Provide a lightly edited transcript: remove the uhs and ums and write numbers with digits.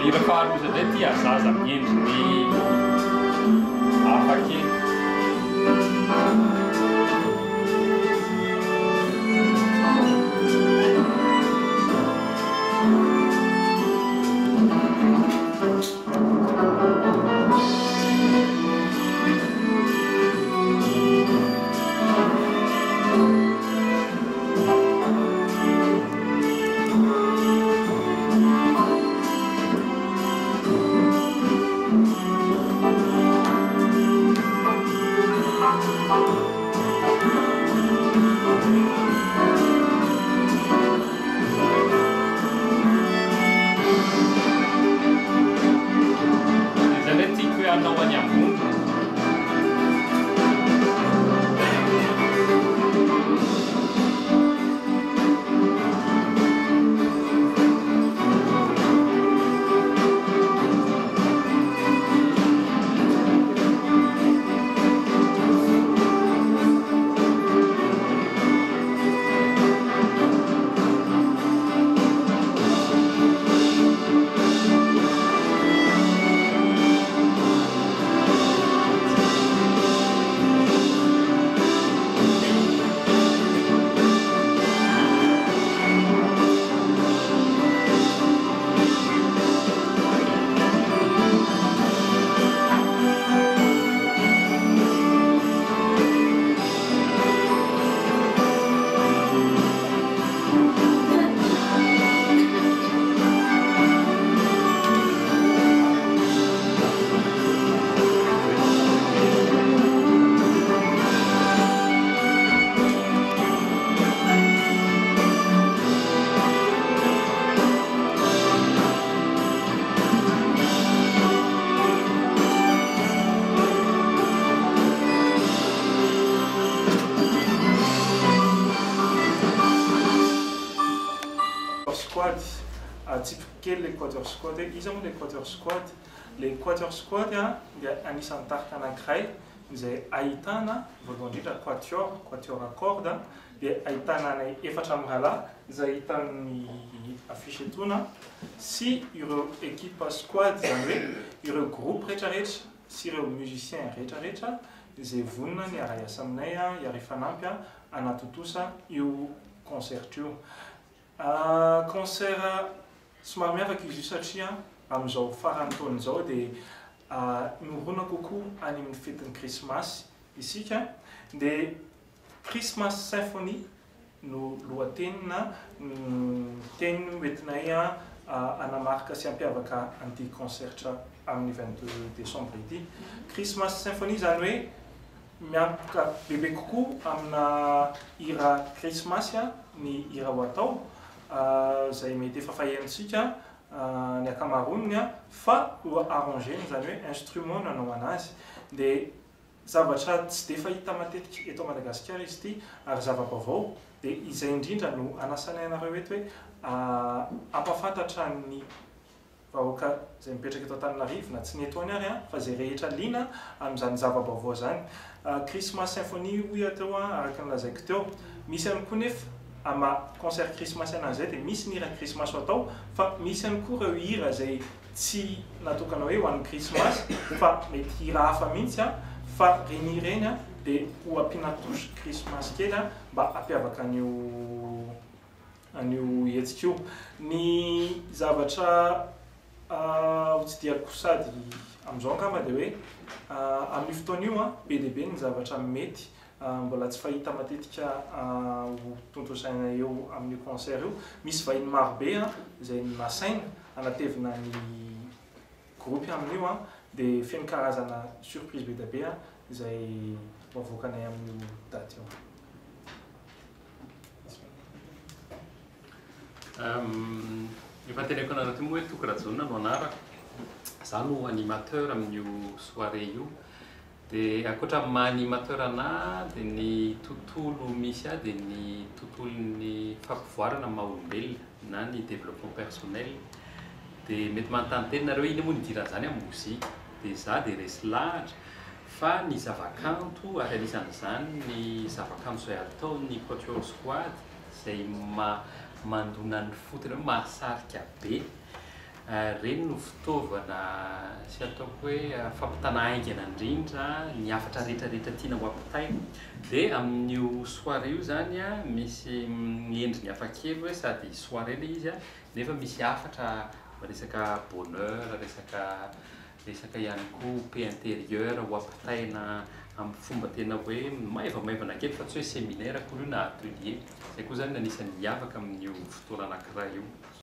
Dia rehefa aroza indray tia zaza miendriny hafa kely. Kely le quatuor squat, izy moa le quatuor squat. Le quatuor squat dia anisan'ny tarika anankiray izay ahitana voalohany indrindra quatuor à cordes, dia ahitana ny efatra mirahalahy izay ahitan'ny affiche etona sy ireo équipe squad zany hoe ireo groupe rehetrarehetra sy ireo musicien rehetrarehetra izay vonona ny ara-iasa aminay hiara fanampy anatotosa io concert io. Concert somary miavaka izy io satria amin'izao faran'ny taona izao dia norona kokoa any amin'ny fetin'ny krismasy isika, dia Christmas Symphony no lohatenina teny hoentinay anamarika sy hampiavaka an'ity concert amin'ny 22 décembre ity. Christmas Symphony zany hoe miavaka bebe kokoa amina hira krismasy ny hira ho atao zay mety efa fahentsika ny akamaroniny fa ho arrangé zany hoe instrument nanao anazy, dia zavatra tsy dia fahita matetika eto Madagasikara izy ity ary zava-baovao, dia izay indrindra no anasanay anareo eto hoe ampafantatra ny vahoaka izay mipetraka eto Antananarivo na tsy ny eto any ary fa izay rehetra liana amin'izany zava-baovao zany. Christmas Symphony hoy teo araka ny lazaiko teo, misy ihany koa nefa ama concert Christmas anazy dia misy ny hira Christmas atao, fa misy ihany koa ireo hira izay tsy natokana hoe ho an'ny Christmas fa mety hira hafa mihitsy fa reny ireny dia ho ampiana touche Christmas kely mba hampiavaka an'io hetsika io. Ny zavatra hotsidiako sady amin'izao angamba dia hoe amin'ny fotoana io be dia be ny zavatra mety mbola tsy fahita matetika ho tontosaina eo amin'ny concert io. Misy vahiny marobe izay nasaina anatevina ny groupe amin'io dia feno karazana surprise be dia be izay voavoakanay amin'io daty io. Efa teneko anareo ty moa hoe Tokarajoana no anarako, izaho no animateur amin'io soirée io. Dia ankoatra maha-animateur ana dia ny tontolo misy dia ny tontolon'ny fampivoarana maha-olombelona na ny développement personnel. Dia mety manontany teny nareo iny moa ny idiran'izany amin'ny mozika, dia izaho dia resy lahatra fa ny zavakanto ary anisan'izany ny zavakanto izay ataon'ny quatuor squad izay mandona ny fotony hoe mahasarika be. Reny no fitaovana sy ataoko hoe fampitana haingana indrindra ny hafatra rehetrarehetra tiana ho ampitaina. Dia amin'io soirée io zany misy endriny hafakely hoe sady soirée ilay izy nefa misy hafatra resaka bonheur, resaka ihany koa paix intérieure ho ampitaina amin'ny fomba tena hoe maivamaivana kely fa tsy hoe séminaire akory io na atelier. Zay koa zany anisany miavaka amin'io fotoana anankiray io.